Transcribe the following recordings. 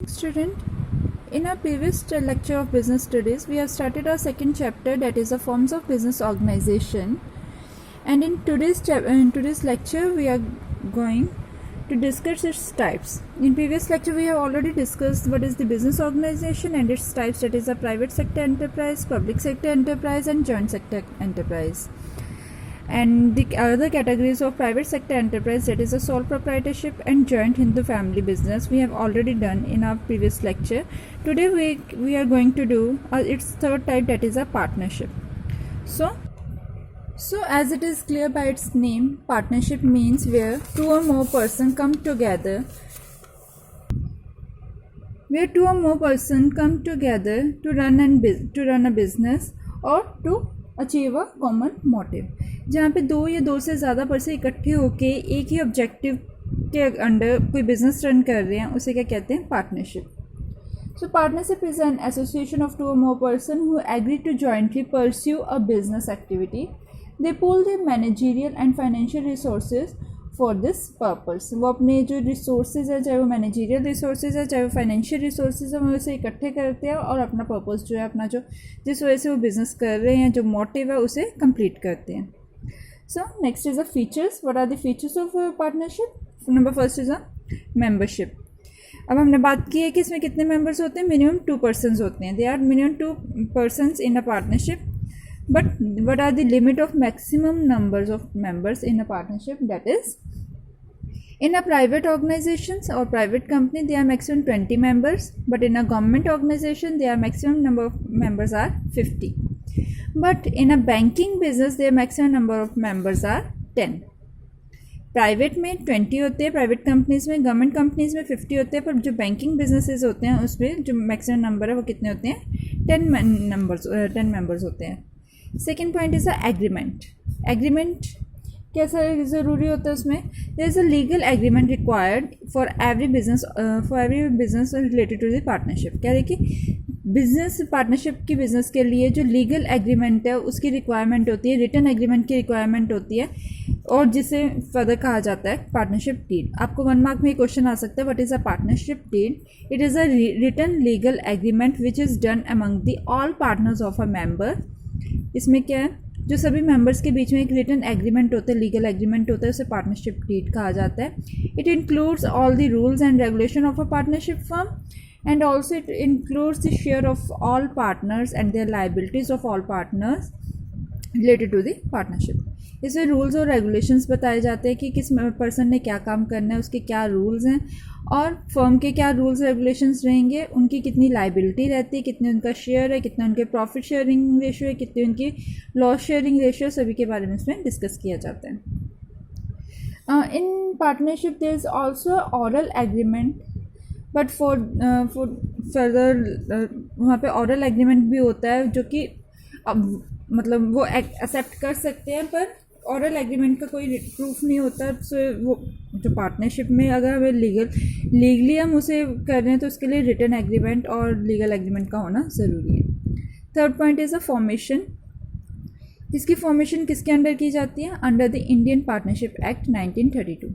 Student, in our previous lecture of business studies, we have started our second chapter, that is the forms of business organization. And in today's lecture, we are going to discuss its types. In previous lecture, we have already discussed what is the business organization and its types, that is a private sector enterprise, public sector enterprise, and joint sector enterprise. And the other categories of private sector enterprise, that is a sole proprietorship and joint Hindu family business, we have already done in our previous lecture. Today we are going to do its third type, that is a partnership. So as it is clear by its name, partnership means where two or more persons come together to run a business or to achieve a common motive, जहाँ पे दो या दो से ज़्यादा person इकट्ठे होके एक ही ऑब्जेक्टिव के अंडर कोई बिजनेस रन कर रहे हैं, उसे क्या कहते हैं? Partnership. So partnership is an association of two or more person who agree to jointly pursue a business activity. They pool the managerial and financial resources for this purpose. वो अपने जो रिसोर्सेज है, चाहे वो मैनेजरियल रिसोर्सेज है, चाहे वो financial resources है, वो उसे इकट्ठे करते हैं और अपना पर्पस जो है, अपना जो जिस वजह से वो बिज़नेस कर रहे हैं, जो मोटिव है, उसे कंप्लीट करते हैं. So next is a features. What are the features of partnership? Number first is a membership. अब हमने बात की है कि इसमें कितने मेंबर्स होते हैं. मिनिमम 2 पर्सनस होते हैं. They are minimum 2 persons in a partnership. But what are the limit of maximum numbers of members in a partnership? That is, in a private organizations or private company, they are maximum 20 members. But in a government organization, their maximum number of members are 50. But in a banking business, their maximum number of members are 10. Private में 20 होते हैं, private companies में, government companies में 50 होते हैं, पर जो banking businesses होते हैं उसमें जो मैक्सिमम नंबर है वो कितने होते हैं? 10 मेंबर्स होते हैं. Second point is a agreement. Agreement कैसा ज़रूरी होता है उसमें? There is a legal agreement required for every business related to the partnership. क्या है कि बिजनेस पार्टनरशिप की बिजनेस के लिए जो लीगल एग्रीमेंट है उसकी रिक्वायरमेंट होती है, रिटन एग्रीमेंट की रिक्वायरमेंट होती है, और जिसे फर्दर कहा जाता है पार्टनरशिप डीड. आपको 1 मार्क में क्वेश्चन आ सकता है, what is a partnership deed? It is a written legal agreement which is done among the all partners of a member. इसमें क्या है, जो सभी मेंबर्स के बीच में एक रिटन एग्रीमेंट होता है, लीगल एग्रीमेंट होता है, उसे पार्टनरशिप डीड कहा जाता है. It includes all the rules and regulation of a partnership firm and also it includes the share of all partners and their liabilities of all partners related to the partnership. इसमें rules और regulations बताए जाते हैं कि किस person ने क्या काम करना है, उसके क्या रूल्स हैं, और फर्म के क्या रूल्स रेगुलेशंस रहेंगे, उनकी कितनी लाइबिलिटी रहती है, कितने उनका शेयर है, कितना उनके प्रॉफिट शेयरिंग रेशियो है, कितनी उनकी लॉस शेयरिंग रेशियो, सभी के बारे में इसमें डिस्कस किया जाता है. In partnership there is also oral agreement, but for further वहाँ पे ऑरल एग्रीमेंट भी होता है जो कि मतलब वो एक्सेप्ट कर सकते हैं, पर ऑरल एग्रीमेंट का कोई प्रूफ नहीं होता. सो वो जो पार्टनरशिप में अगर हमें लीगली हम उसे कर रहे हैं तो उसके लिए रिटन एग्रीमेंट और लीगल एग्रीमेंट का होना ज़रूरी है. Third point is a formation. इसकी फॉर्मेशन किसके अंडर की जाती है? Under the Indian partnership act 1932.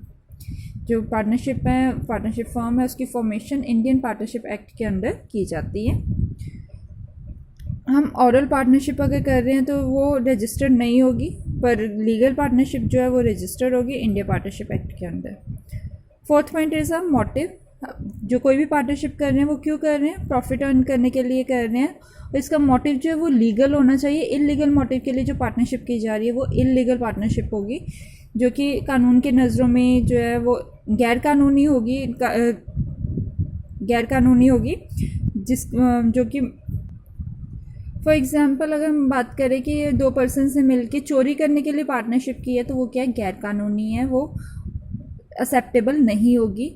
जो पार्टनरशिप फॉर्म है, उसकी फॉर्मेशन इंडियन पार्टनरशिप एक्ट के अंडर की जाती है. हम ऑरल पार्टनरशिप अगर कर रहे हैं तो वो रजिस्टर्ड नहीं होगी, पर लीगल पार्टनरशिप जो है वो रजिस्टर्ड होगी इंडिया पार्टनरशिप एक्ट के अंदर. Fourth point is a motive. जो कोई भी पार्टनरशिप कर रहे हैं वो क्यों कर रहे हैं? प्रॉफिट अर्न करने के लिए कर रहे हैं. इसका मोटिव जो है वो लीगल होना चाहिए. इलीगल मोटिव के लिए जो पार्टनरशिप की जा रही है वो इलीगल पार्टनरशिप होगी, जो कि कानून के नज़रों में जो है वो गैर कानूनी होगी, जो कि फॉर एग्ज़ाम्पल अगर हम बात करें कि 2 पर्सन से मिलके चोरी करने के लिए पार्टनरशिप की है, तो वो क्या है? गैर कानूनी है, वो एक्सेप्टेबल नहीं होगी.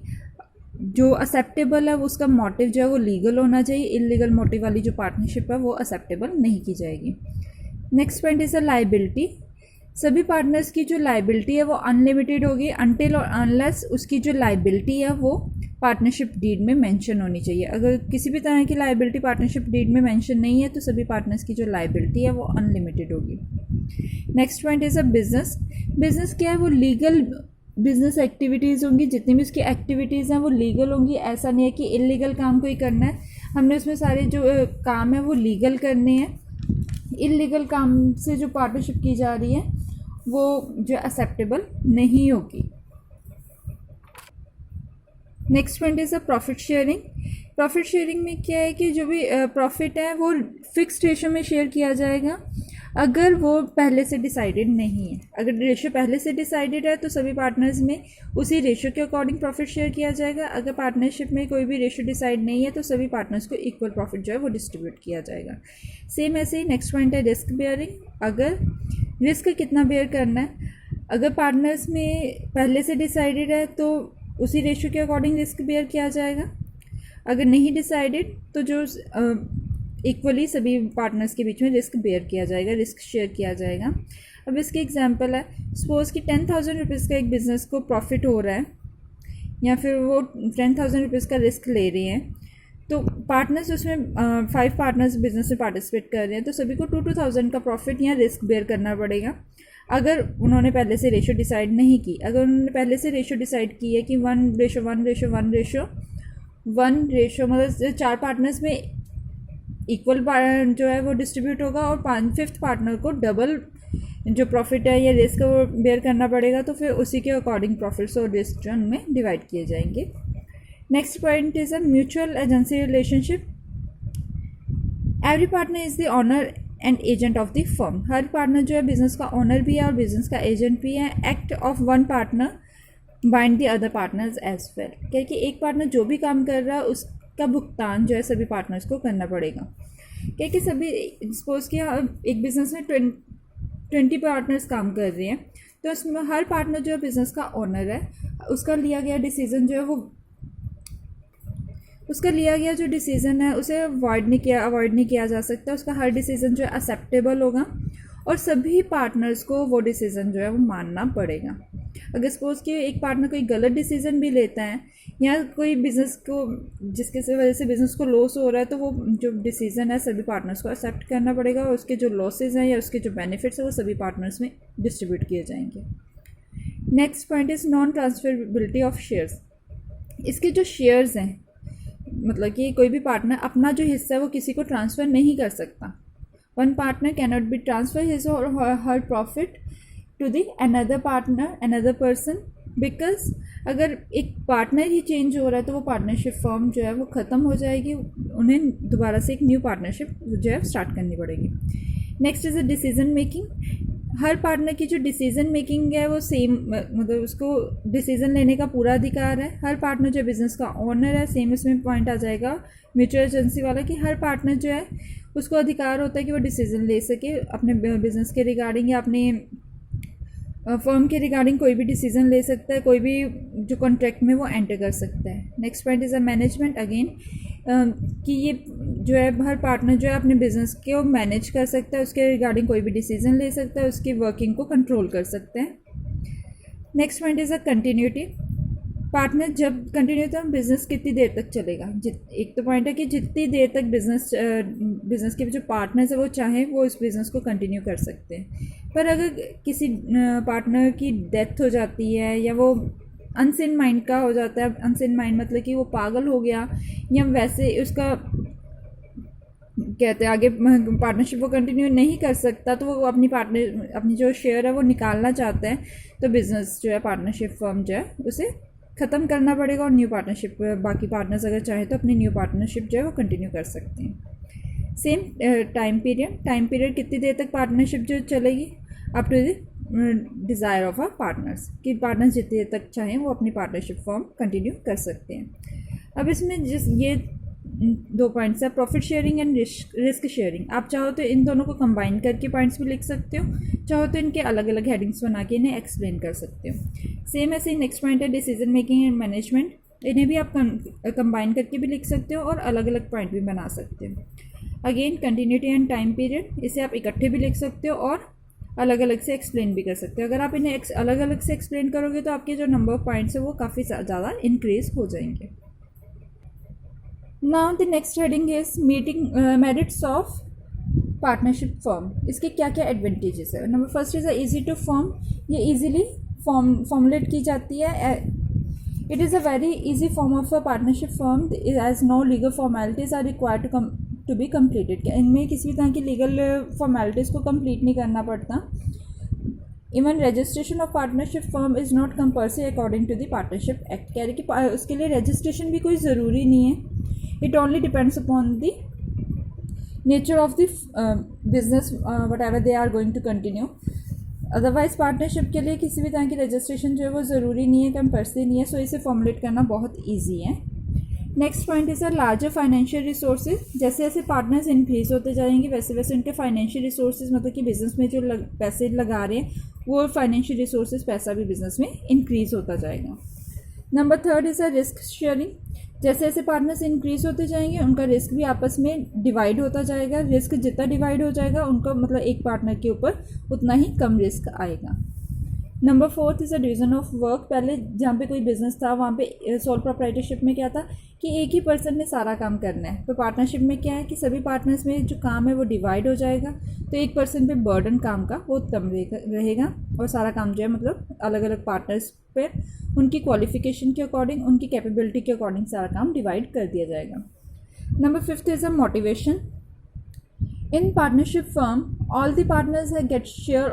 जो एक्सेप्टेबल है उसका मोटिव जो है वो लीगल होना चाहिए. इलीगल मोटिव वाली जो पार्टनरशिप है वो एक्सेप्टेबल नहीं की जाएगी. Next point is a liability. सभी पार्टनर्स की जो लाइबिलिटी है वो अनलिमिटेड होगी अनटिल और अनलेस उसकी जो लाइबिलिटी है वो पार्टनरशिप डीड में मेंशन होनी चाहिए. अगर किसी भी तरह की लाइबिलिटी पार्टनरशिप डीड में मेंशन नहीं है तो सभी पार्टनर्स की जो लाइबिलिटी है वो अनलिमिटेड होगी. Next point is a business. Business क्या है? वो लीगल बिजनेस एक्टिविटीज़ होंगी, जितनी भी उसकी एक्टिविटीज़ हैं वो लीगल होंगी। ऐसा नहीं है कि इलीगल काम कोई करना है, हमने उसमें सारे जो काम है वो लीगल करने हैं। इलीगल काम से जो पार्टनरशिप की जा रही है वो जो एक्सेप्टेबल नहीं होगी। Next point is a profit sharing. Profit sharing में क्या है कि जो भी प्रॉफिट है वो फिक्स्ड रेशो में शेयर किया जाएगा अगर वो पहले से डिसाइडेड नहीं है। अगर रेशो पहले से डिसाइडेड है तो सभी पार्टनर्स में उसी रेशो के अकॉर्डिंग प्रॉफिट शेयर किया जाएगा। अगर पार्टनरशिप में कोई भी रेशो डिसाइड नहीं है तो सभी पार्टनर्स को इक्वल प्रॉफिट जो है वो डिस्ट्रीब्यूट किया जाएगा। सेम ऐसे ही नेक्स्ट पॉइंट है रिस्क बेयरिंग। अगर रिस्क कितना बेयर करना है, अगर पार्टनर्स में पहले से डिसाइडेड है तो उसी रेशो के अकॉर्डिंग रिस्क बेयर किया जाएगा। अगर नहीं डिसाइडेड तो जो इक्वली सभी पार्टनर्स के बीच में रिस्क बेयर किया जाएगा, रिस्क शेयर किया जाएगा। अब इसकी एग्जांपल है, सपोज़ कि 10,000 रुपीज़ का एक बिज़नेस को प्रॉफिट हो रहा है या फिर वो 10,000 रुपीज़ का रिस्क ले रहे हैं, तो पार्टनर्स उसमें 5 पार्टनर्स बिजनेस में पार्टिसिपेट कर रहे हैं, तो सभी को 2,000 का प्रॉफिट या रिस्क बेयर करना पड़ेगा। अगर उन्होंने पहले से रेशो डिसाइड नहीं की, अगर उन्होंने पहले से रेशो डिसाइड की है कि 1:1:1:1 मतलब 4 पार्टनर्स में इक्वल जो है वो डिस्ट्रीब्यूट होगा और 5th पार्टनर को डबल जो प्रॉफिट है या रिस्क वो बेयर करना पड़ेगा, तो फिर उसी के अकॉर्डिंग प्रॉफिट्स और रिस्क जो उनमें डिवाइड किए जाएंगे। Next point is a mutual agency relationship. Every partner is the owner and agent of the firm. Her partner जो है बिजनेस का ओनर भी है और बिजनेस का एजेंट भी है। Act of one partner bind the other partners as well. क्या कि एक पार्टनर जो भी काम कर रहा है उसका भुगतान जो है सभी पार्टनर्स को करना पड़ेगा। क्या कि सभी सपोज कि एक बिज़नेस में 20 पार्टनर्स काम कर रहे हैं, तो उसमें हर पार्टनर जो है बिज़नेस का ओनर है, उसका लिया गया डिसीज़न जो है वो उसका लिया गया जो डिसीज़न है उसे अवॉइड नहीं किया जा सकता। उसका हर डिसीज़न जो है एक्सेप्टेबल होगा और सभी पार्टनर्स को वो डिसीज़न जो है वो मानना पड़ेगा। अगर सपोज़ कि एक पार्टनर कोई गलत डिसीज़न भी लेता है या कोई बिज़नेस को जिसके वजह से बिज़नेस को लॉस हो रहा है, तो वो जो डिसीज़न है सभी पार्टनर्स को एक्सेप्ट करना पड़ेगा और उसके जो लॉसेज हैं या उसके जो बेनिफिट्स हैं वो सभी पार्टनर्स में डिस्ट्रीब्यूट किए जाएंगे। Next point is non transferability of shares. इसके जो शेयर्स हैं, मतलब कि कोई भी पार्टनर अपना जो हिस्सा है वो किसी को ट्रांसफ़र नहीं कर सकता। One partner can not be transfer his or her profit to the another person, because अगर एक पार्टनर ही चेंज हो रहा है तो वो पार्टनरशिप फॉर्म जो है वो ख़त्म हो जाएगी, उन्हें दोबारा से एक न्यू पार्टनरशिप जो है स्टार्ट करनी पड़ेगी। Next is a decision making. Her partner की जो डिसीज़न मेकिंग है वो सेम, मतलब उसको डिसीज़न लेने का पूरा अधिकार है। हर पार्टनर जो बिज़नेस का ओनर है, सेम इसमें पॉइंट आ जाएगा म्यूचुअल एजेंसी वाला कि हर पार्टनर जो है उसको अधिकार होता है कि वो डिसीज़न ले सके अपने बिज़नेस के रिगार्डिंग या अपने फर्म के रिगार्डिंग कोई भी डिसीज़न ले सकता है, कोई भी जो कॉन्ट्रैक्ट में वो एंटर कर सकता है। Next point is a management. Again कि ये जो है हर पार्टनर जो है अपने बिज़नेस को मैनेज कर सकता है, उसके रिगार्डिंग कोई भी डिसीज़न ले सकता है, उसकी वर्किंग को कंट्रोल कर सकते हैं। Next point is a continuity. Partner जब कंटिन्यू तो बिज़नेस कितनी देर तक चलेगा। एक तो पॉइंट है कि जितनी देर तक बिज़नेस के जो पार्टनर्स है वो चाहें वो इस बिज़नेस को कंटिन्यू कर सकते हैं, पर अगर किसी पार्टनर की डेथ हो जाती है या वो अनसेन माइंड का हो जाता है, अनसेन माइंड मतलब कि वो पागल हो गया या वैसे उसका कहते हैं आगे पार्टनरशिप वो कंटिन्यू नहीं कर सकता, तो वो अपनी जो शेयर है वो निकालना चाहता है, तो बिज़नेस जो है पार्टनरशिप फर्म जो है उसे ख़त्म करना पड़ेगा और न्यू पार्टनरशिप बाकी पार्टनर्स अगर चाहे तो अपनी न्यू पार्टनरशिप जो है वो कंटिन्यू कर सकते हैं। सेम टाइम पीरियड कितनी देर तक पार्टनरशिप जो चलेगी, up to the desire of a partners, कि पार्टनर्स जितनी देर तक चाहें वो अपनी पार्टनरशिप फॉर्म कंटिन्यू कर सकते हैं। अब इसमें ये 2 पॉइंट्स है, profit sharing and risk sharing. आप चाहो तो इन दोनों को कंबाइन करके पॉइंट्स भी लिख सकते हो, चाहो तो इनके अलग अलग हेडिंग्स बना के इन्हें एक्सप्लेन कर सकते हो। सेम ऐसे ही नेक्स्ट पॉइंट है डिसीजन मेकिंग एंड मैनेजमेंट। इन्हें भी आप कंबाइन करके भी लिख सकते हो और अलग अलग पॉइंट भी बना सकते हो। Again continuity and time period, इसे आप इकट्ठे भी लिख सकते हो और अलग अलग से एक्सप्लेन भी कर सकते हो। अगर आप इन्हें अलग अलग से एक्सप्लेन करोगे तो आपके जो नंबर ऑफ पॉइंट्स है वो काफ़ी ज़्यादा इंक्रीज हो जाएंगे। Now the next heading is merits of partnership form. इसके क्या क्या एडवांटेजेस है। Number first is easy to form, ये इजीली फॉर्मुलेट की जाती है. It is a very easy form of a partnership firm as no legal formalities are required to be completed. इनमें किसी भी तरह की लीगल फॉर्मेलिटीज़ को कंप्लीट नहीं करना पड़ता. Even registration of partnership firm is not compulsory according to the partnership act. कह रहे कि उसके लिए रजिस्ट्रेशन भी कोई ज़रूरी नहीं है. It only depends upon the nature of the business whatever they are going to continue. Otherwise partnership के लिए किसी भी तरह की रजिस्ट्रेशन जो है वो ज़रूरी नहीं है, कंपल्सरी नहीं है. सो इसे फॉर्मुलेट करना बहुत ईजी है. Next point is a larger financial resources. जैसे जैसे पार्टनर्स इंक्रीज होते जाएंगे वैसे वैसे उनके फाइनेंशियल रिसोर्सेज मतलब कि बिजनेस में जो पैसे लगा रहे हैं वो फाइनेंशियल रिसोर्सेज पैसा भी बिजनेस में इंक्रीज होता जाएगा. Number third is a risk sharing. जैसे जैसे पार्टनर्स इंक्रीज होते जाएंगे उनका रिस्क भी आपस में डिवाइड होता जाएगा. रिस्क जितना डिवाइड हो जाएगा उनका मतलब एक पार्टनर के ऊपर उतना ही कम रिस्क आएगा. Number fourth is a division of work. पहले जहाँ पे कोई बिजनेस था वहाँ पे सोल प्रोप्राइटरशिप में क्या था कि एक ही पर्सन ने सारा काम करना है. तो पार्टनरशिप में क्या है कि सभी पार्टनर्स में जो काम है वो डिवाइड हो जाएगा. तो एक पर्सन पे बर्डन काम का वो कम रहेगा और सारा काम जो है मतलब अलग अलग पार्टनर्स पे उनकी क्वालिफिकेशन के अकॉर्डिंग उनकी कैपेबिलिटी के अकॉर्डिंग सारा काम डिवाइड कर दिया जाएगा. Number fifth is a motivation. In partnership firm all the partners get share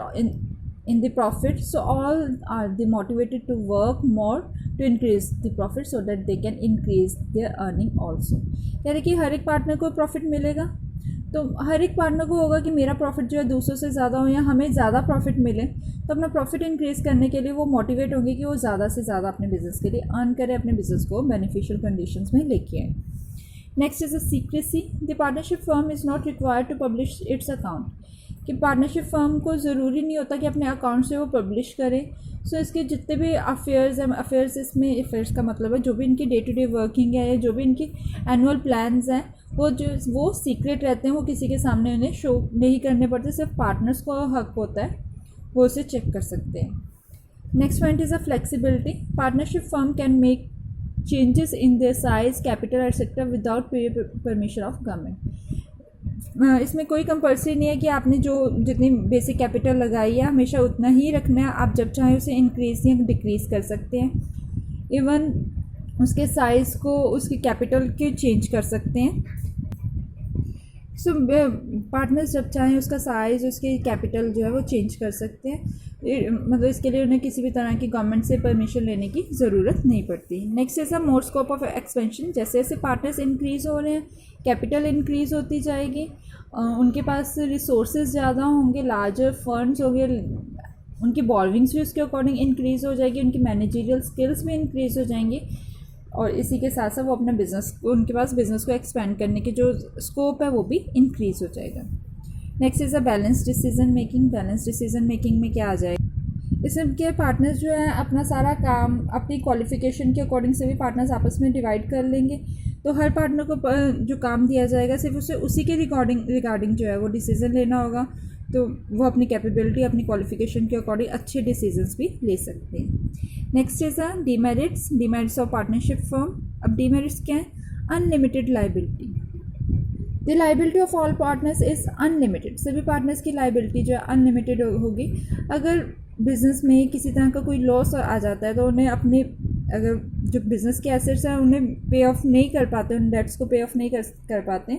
in the profit, so all are they motivated to work more to increase the profit so that they can increase their earning also. यानी कि हर एक partner को profit मिलेगा तो हर एक partner को होगा कि मेरा प्रॉफिट जो है दूसरों से ज़्यादा हो या हमें ज़्यादा प्रॉफिट मिले. तो अपना प्रॉफिट इंक्रीज़ करने के लिए वो मोटिवेट होंगे कि वो ज़्यादा से ज़्यादा अपने बिजनेस के लिए अर्न करें, अपने बिजनेस को बेनिफिशियल कंडीशंस में लेके आए. Next is a secrecy. The partnership firm is not required to publish its account. कि पार्टनरशिप फर्म को ज़रूरी नहीं होता कि अपने अकाउंट से वो पब्लिश करे. सो इसके जितने भी अफेयर्स हैं, अफेयर्स इसमें अफेयर्स का मतलब है जो भी इनकी डे टू डे वर्किंग है या जो भी इनकी एनुअल प्लान्स हैं वो सीक्रेट रहते हैं. वो किसी के सामने उन्हें शो नहीं करने पड़ते. सिर्फ पार्टनर्स को हक होता है वो उसे चेक कर सकते हैं. Next point is a flexibility. Partnership firm can make changes in their size, capital etcetera without permission of government. इसमें कोई कंपल्सरी नहीं है कि आपने जो जितनी बेसिक कैपिटल लगाई है हमेशा उतना ही रखना है. आप जब चाहें उसे इंक्रीज़ या डिक्रीज़ कर सकते हैं. इवन उसके साइज़ को उसकी कैपिटल के चेंज कर सकते हैं. सो पार्टनर्स जब चाहें उसका साइज़ उसकी कैपिटल जो है वो चेंज कर सकते हैं. मतलब इसके लिए उन्हें किसी भी तरह की गवर्नमेंट से परमिशन लेने की ज़रूरत नहीं पड़ती. Next is a more scope of expansion. जैसे जैसे पार्टनर्स इंक्रीज़ हो रहे हैं कैपिटल इंक्रीज़ होती जाएगी. उनके पास रिसोर्सेज ज़्यादा होंगे, लार्जर फंड्स होंगे, उनकी बॉर्विंग्स भी उसके अकॉर्डिंग इंक्रीज़ हो जाएगी, उनकी मैनेजरियल स्किल्स भी इंक्रीज़ हो जाएंगी और इसी के साथ साथ वो अपना बिजनेस उनके पास बिजनेस को एक्सपेंड करने के जो स्कोप है वो भी इंक्रीज़ हो जाएगा. Next is a balance decision making. Balance decision making में क्या आ जाएगा, इसमें के पार्टनर्स जो है अपना सारा काम अपनी क्वालिफिकेशन के अकॉर्डिंग सभी पार्टनर्स आपस में डिवाइड कर लेंगे. तो हर पार्टनर को जो काम दिया जाएगा सिर्फ उसे उसी के रिगार्डिंग जो है वो डिसीज़न लेना होगा. तो वो अपनी कैपेबिलिटी अपनी क्वालिफिकेशन के अकॉर्डिंग अच्छे डिसीजंस भी ले सकते हैं. Next is a demerits. Demerits of partnership firm. अब डीमेरिट्स क्या है? Unlimited liability. The liability of all partners is unlimited. सभी पार्टनर्स की लाइबिलिटी जो है अनलिमिटेड होगी. अगर बिज़नेस में किसी तरह का कोई लॉस आ जाता है तो उन्हें अपने अगर जो बिज़नेस के एसेट्स हैं उन्हें पे ऑफ नहीं कर पाते, उन डेट्स को पे ऑफ नहीं कर पाते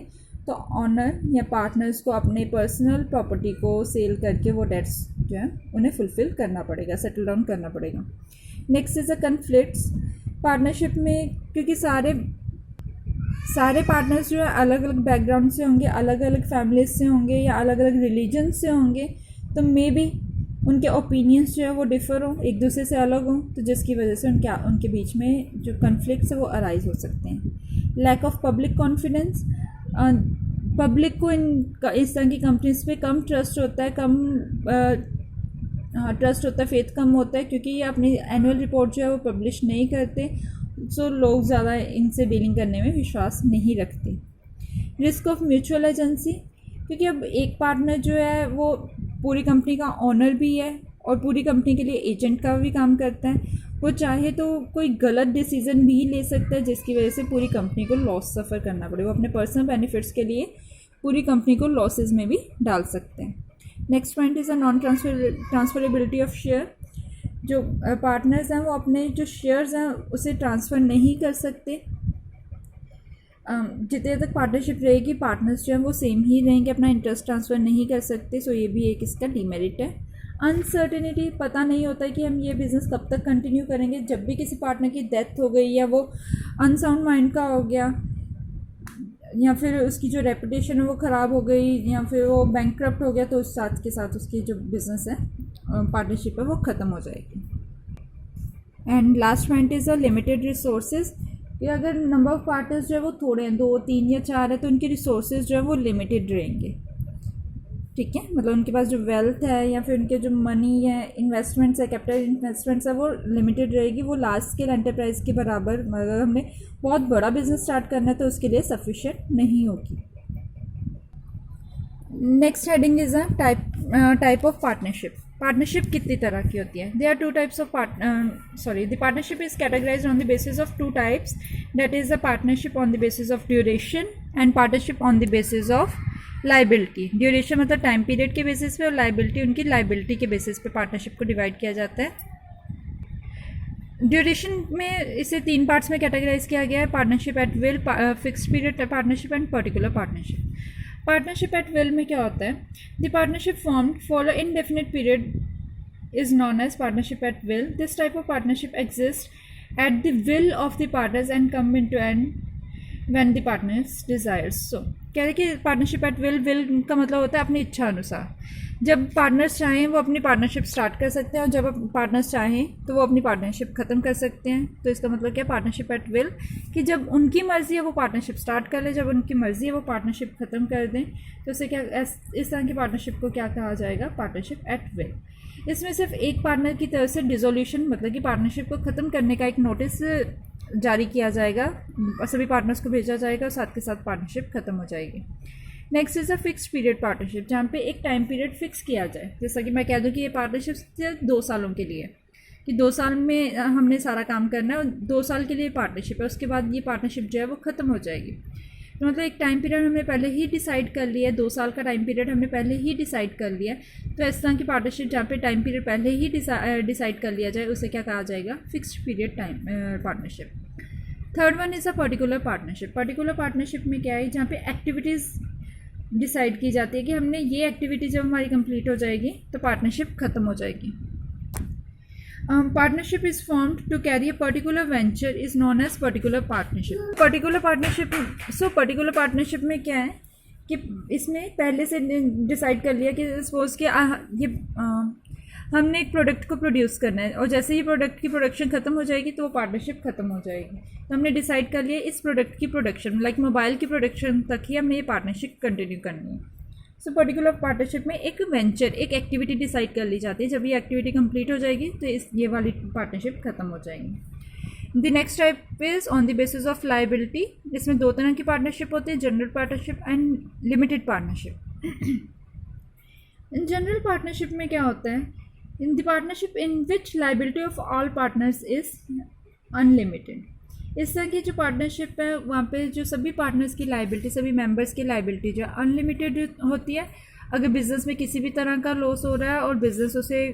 तो ऑनर या पार्टनर्स को अपने पर्सनल प्रॉपर्टी को सेल करके वो डेट्स जो है उन्हें फुलफ़िल करना पड़ेगा, सेटल डाउन करना पड़ेगा. Next is a conflicts. Partnership में क्योंकि सारे पार्टनर्स जो है अलग अलग बैकग्राउंड से होंगे, अलग अलग फैमिलीज से होंगे या अलग अलग रिलीजन से होंगे, तो मे बी उनके ओपिनियंस जो है वो डिफ़र हो, एक दूसरे से अलग हों, तो जिसकी वजह से उनके बीच में जो कन्फ्लिक्ट्स है वो अराइज हो सकते हैं. Lack of public confidence. Public को इस तरह की कंपनीज पे कम ट्रस्ट होता है, ट्रस्ट होता है, फेथ कम होता है क्योंकि ये अपनी एनुअल रिपोर्ट जो है वो पब्लिश नहीं करते. सो लोग ज़्यादा इनसे डीलिंग करने में विश्वास नहीं रखते. Risk of mutual agency. क्योंकि अब एक पार्टनर जो है वो पूरी कंपनी का ओनर भी है और पूरी कंपनी के लिए एजेंट का भी काम करता है. वो चाहे तो कोई गलत डिसीज़न भी ले सकता है जिसकी वजह से पूरी कंपनी को लॉस सफ़र करना पड़े. वो अपने पर्सनल बेनिफिट्स के लिए पूरी कंपनी को लॉसेस में भी डाल सकते हैं. Next point is a non transferability of share. जो पार्टनर्स हैं वो अपने जो शेयर्स हैं उसे ट्रांसफ़र नहीं कर सकते। जितने तक पार्टनरशिप रहेगी पार्टनर्स जो हैं वो सेम ही रहेंगे, अपना इंटरेस्ट ट्रांसफ़र नहीं कर सकते। सो ये भी एक इसका डीमेरिट है। अनसर्टेनिटी, पता नहीं होता है कि हम ये बिज़नेस कब तक कंटिन्यू करेंगे। जब भी किसी पार्टनर की डेथ हो गई या वो अनसाउंड माइंड का हो गया या फिर उसकी जो रेपुटेशन है वो ख़राब हो गई या फिर वो बैंकक्रप्ट हो गया, तो उस साथ के साथ उसकी जो बिज़नेस है पार्टनरशिप है वो ख़त्म हो जाएगी। And last point is a limited resources, कि अगर नंबर ऑफ़ पार्टनर्स जो है वो थोड़े हैं, 2, 3 या 4 है, तो उनके रिसोर्सेज जो है वो लिमिटेड रहेंगे। ठीक है, मतलब उनके पास जो वेल्थ है या फिर उनके जो मनी है, इन्वेस्टमेंट्स है, कैपिटल इन्वेस्टमेंट्स है, वो लिमिटेड रहेगी। वो लार्ज स्केल एंटरप्राइज के बराबर, अगर हमने बहुत बड़ा बिजनेस स्टार्ट करना है तो उसके लिए सफिशिएंट नहीं होगी। Next heading is a type of partnership. Partnership कितनी तरह की होती है? There are two types of the partnership is categorized on the basis of two types, that is the partnership on the basis of duration and partnership on the basis of liability. Duration मतलब time period के basis पे और liability उनकी liability के basis पे partnership को divide किया जाता है। ड्यूरेशन में इसे 3 पार्ट्स में कैटेगराइज किया गया है: partnership at will, fixed period partnership and particular partnership. Partnership at will में क्या होता है? The partnership formed for a indefinite period is known as partnership at will. This type of partnership exists at the will of the partners and come into end when the partners desires. So कह रहे कि partnership at will का मतलब होता है अपनी इच्छा अनुसार। जब पार्टनर्स चाहें वो अपनी पार्टनरशिप स्टार्ट कर सकते हैं और जब पार्टनर्स चाहें तो वो अपनी पार्टनरशिप ख़त्म कर सकते हैं। तो इसका मतलब क्या है पार्टनरशिप एट विल, कि जब उनकी मर्ज़ी है वो पार्टनरशिप स्टार्ट कर ले, जब उनकी मर्ज़ी है वो पार्टनरशिप ख़त्म कर दें। तो इसे क्या, इस तरह की पार्टनरशिप को क्या कहा जाएगा? Partnership at will. इसमें सिर्फ एक पार्टनर की तरफ से डिसोल्यूशन मतलब कि पार्टनरशिप को ख़त्म करने का एक नोटिस जारी किया जाएगा और सभी पार्टनर्स को भेजा जाएगा और साथ के साथ पार्टनरशिप ख़त्म हो जाएगी। Next is a fixed period partnership, जहाँ पे एक टाइम पीरियड फिक्स किया जाए। जैसा कि मैं कह दूँ कि ये पार्टनरशिप सिर्फ 2 सालों के लिए, कि 2 साल में हमने सारा काम करना है और 2 साल के लिए पार्टनरशिप है, उसके बाद ये पार्टनरशिप जो है वो ख़त्म हो जाएगी। तो मतलब एक टाइम पीरियड हमने पहले ही डिसाइड कर लिया है, 2 साल का टाइम पीरियड हमने पहले ही डिसाइड कर लिया है। तो इस तरह की पार्टनरशिप जहाँ पे टाइम पीरियड पहले ही डिसाइड कर लिया जाए उसे क्या कहा जाएगा? Fixed period time partnership. Third one is a particular partnership. Particular partnership में क्या है? जहाँ पे एक्टिविटीज़ डिसाइड की जाती है कि हमने ये एक्टिविटी जब हमारी कंप्लीट हो जाएगी तो पार्टनरशिप ख़त्म हो जाएगी। Partnership is formed to carry a particular venture is known as particular partnership. Particular partnership में क्या है कि इसमें पहले से डिसाइड कर लिया कि सपोज कि हमने एक प्रोडक्ट को प्रोड्यूस करना है और जैसे ही प्रोडक्ट की प्रोडक्शन ख़त्म हो जाएगी तो वो पार्टनरशिप ख़त्म हो जाएगी। तो हमने डिसाइड कर लिया इस प्रोडक्ट की प्रोडक्शन लाइक मोबाइल की प्रोडक्शन तक ही हमने ये पार्टनरशिप कंटिन्यू करनी है। सो पर्टिकुलर पार्टनरशिप में एक वेंचर, एक एक्टिविटी डिसाइड कर ली जाती है। जब ये एक्टिविटी कंप्लीट हो जाएगी तो ये वाली पार्टनरशिप ख़त्म हो जाएगी। The next type is on the basis of liability. इसमें 2 तरह की पार्टनरशिप होती है, general partnership and limited partnership. General partnership में क्या होता है? इन the partnership in which liability of all partners is unlimited. इस तरह की जो पार्टनरशिप है वहाँ पे जो सभी पार्टनर्स की लाइबिलिटी, सभी मेंबर्स की लाइबिलिटी जो अनलिमिटेड होती है। अगर बिज़नेस में किसी भी तरह का लॉस हो रहा है और बिज़नेस उसे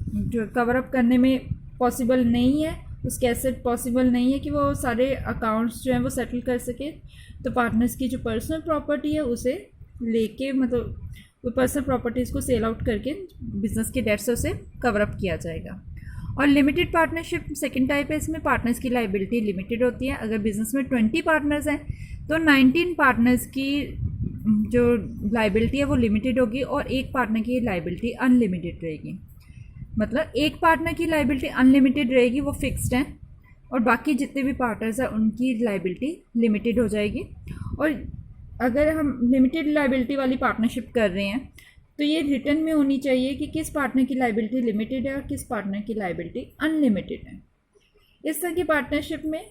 जो कवर अप करने में पॉसिबल नहीं है, उसके एसेट पॉसिबल नहीं है कि वो सारे अकाउंट्स जो हैं वो सेटल कर सके, तो पार्टनर्स की जो पर्सनल प्रॉपर्टी है उसे लेके मतलब वो पर्सनल प्रॉपर्टीज़ को सेल आउट करके बिज़नेस के डेट्स उसे कवर अप किया जाएगा। और लिमिटेड पार्टनरशिप सेकंड टाइप है। इसमें पार्टनर्स की लाइबिलिटी लिमिटेड होती है। अगर बिज़नेस में 20 पार्टनर्स हैं तो 19 पार्टनर्स की जो लाइबिलिटी है वो लिमिटेड होगी और एक पार्टनर की लाइबिलिटी अनलिमिटेड रहेगी। मतलब एक पार्टनर की लाइबिलिटी अनलिमिटेड रहेगी, वो फिक्स्ड है, और बाकी जितने भी पार्टनर्स हैं उनकी लाइबिलिटी लिमिटेड हो जाएगी। और अगर हम लिमिटेड लाइबिलिटी वाली पार्टनरशिप कर रहे हैं तो ये रिटर्न में होनी चाहिए कि किस पार्टनर की लाइबिलिटी लिमिटेड है और किस पार्टनर की लाइबिलिटी अनलिमिटेड है। इस तरह की पार्टनरशिप में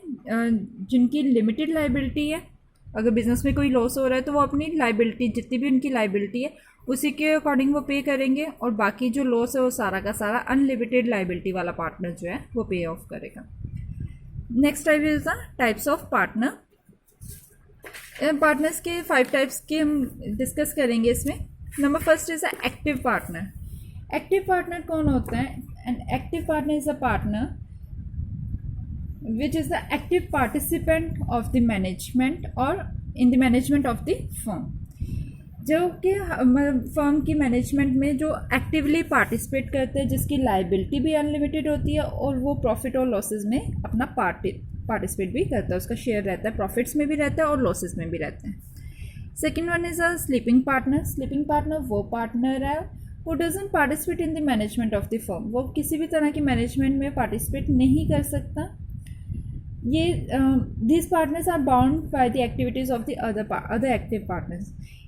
जिनकी लिमिटेड लाइबिलिटी है, अगर बिज़नेस में कोई लॉस हो रहा है तो वो अपनी लाइबिलिटी जितनी भी उनकी लाइबिलिटी है उसी के अकॉर्डिंग वो पे करेंगे, और बाकी जो लॉस है वो सारा का सारा अनलिमिटेड लाइबिलिटी वाला पार्टनर जो है वो पे ऑफ करेगा। Next type is the types of partner. Partners के 5 टाइप्स के हम डिस्कस करेंगे इसमें। Number first is active partner. Active partner कौन होता है? And active partner is a partner which is the active participant of the management or in the management of the firm, जो कि फर्म की मैनेजमेंट में जो एक्टिवली पार्टिसिपेट करते हैं, जिसकी लाइबिलिटी भी अनलिमिटेड होती है और वो प्रॉफिट और लॉसेस में अपना पार्टिसिपेट भी करता है, उसका शेयर रहता है, प्रॉफिट्स में भी रहता है और लॉसेस में भी रहता है। Second one is a sleeping partner. Sleeping partner वो पार्टनर है वो doesn't participate in the management of the firm, वो किसी भी तरह की मैनेजमेंट में पार्टिसिपेट नहीं कर सकता। ये these partners are bound by the activities of the other active partners,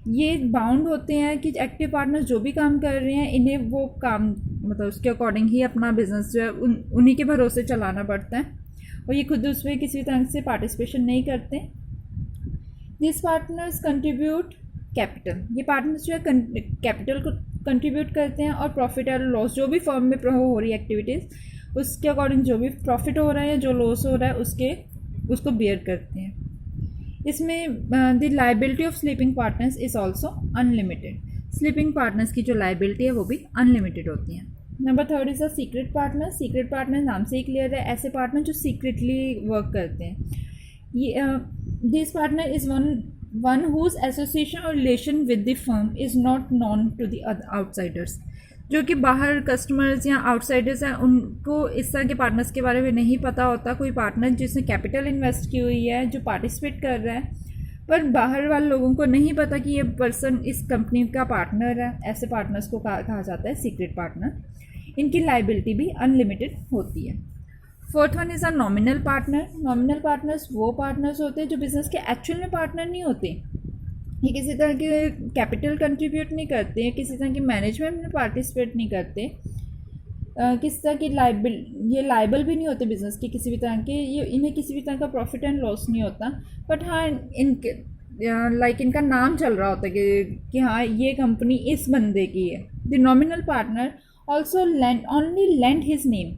ये बाउंड होते हैं कि एक्टिव पार्टनर्स जो भी काम कर रहे हैं इन्हें वो काम मतलब उसके अकॉर्डिंग ही अपना बिजनेस जो है उन्हीं के भरोसे चलाना पड़ता है और ये खुद उसमें किसी तरह से पार्टिसिपेशन नहीं करते। दिस पार्टनर्स कंट्रीब्यूट कैपिटल, ये पार्टनर्स जो है कैपिटल को कंट्रीब्यूट करते हैं और प्रॉफिट और लॉस जो भी फर्म में हो रही एक्टिविटीज़ उसके अकॉर्डिंग जो भी प्रॉफिट हो रहा है जो लॉस हो रहा है उसको बेयर करते हैं। इसमें the liability of sleeping partners is also unlimited, sleeping partners की जो लाइबिलिटी है वो भी अनलिमिटेड होती है। Number third is a secret partner. Secret partner नाम से ही क्लियर है, ऐसे पार्टनर जो सीक्रेटली वर्क करते हैं। ये this partner is one whose association or relation with the firm is not known to the outsiders, जो कि बाहर कस्टमर्स या आउटसाइडर्स हैं उनको इस तरह के पार्टनर्स के बारे में नहीं पता होता। कोई पार्टनर जिसने कैपिटल इन्वेस्ट की हुई है जो पार्टिसिपेट कर रहा है पर बाहर वाले लोगों को नहीं पता कि ये पर्सन इस कंपनी का पार्टनर है, ऐसे पार्टनर्स को कहा जाता है सीक्रेट पार्टनर। इनकी लाइबिलिटी भी अनलिमिटेड होती है। Fourth one is a nominal partner. Nominal partners वो पार्टनर्स होते हैं जो बिजनेस के एक्चुअल में पार्टनर नहीं होते, ये किसी तरह के कैपिटल कंट्रीब्यूट नहीं करते हैं, किसी तरह की मैनेजमेंट में पार्टिसिपेट नहीं करते, किसी तरह की लाइबल भी नहीं होते बिजनेस के किसी भी तरह के, ये इन्हें किसी भी तरह का प्रॉफिट एंड लॉस नहीं होता। बट हाँ इनके इनका नाम चल रहा होता है कि हाँ ये कंपनी इस बंदे की है। The nominal partner also only land his name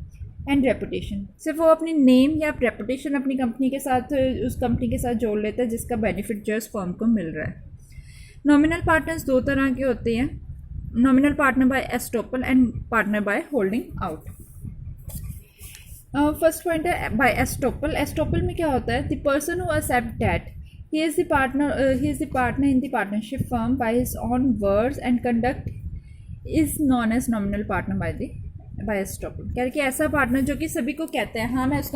and reputation, सिर्फ वो अपनी नेम या रेपुटेशन अपनी कंपनी के साथ उस कंपनी के साथ जोड़ लेता है जिसका बेनिफिट जो उस फर्म को मिल रहा है। नॉमिनल पार्टनर्स दो तरह के होते हैं, nominal partner by estoppel and partner by holding out. First point है बाय एस्टोपल। एस्टोपल में क्या होता है, the person who accept that he is the partner in the partnership firm by his own words and conduct is known as nominal partner by estoppel. कह रहे कि ऐसा partner जो कि सभी को कहता है हाँ मैं उस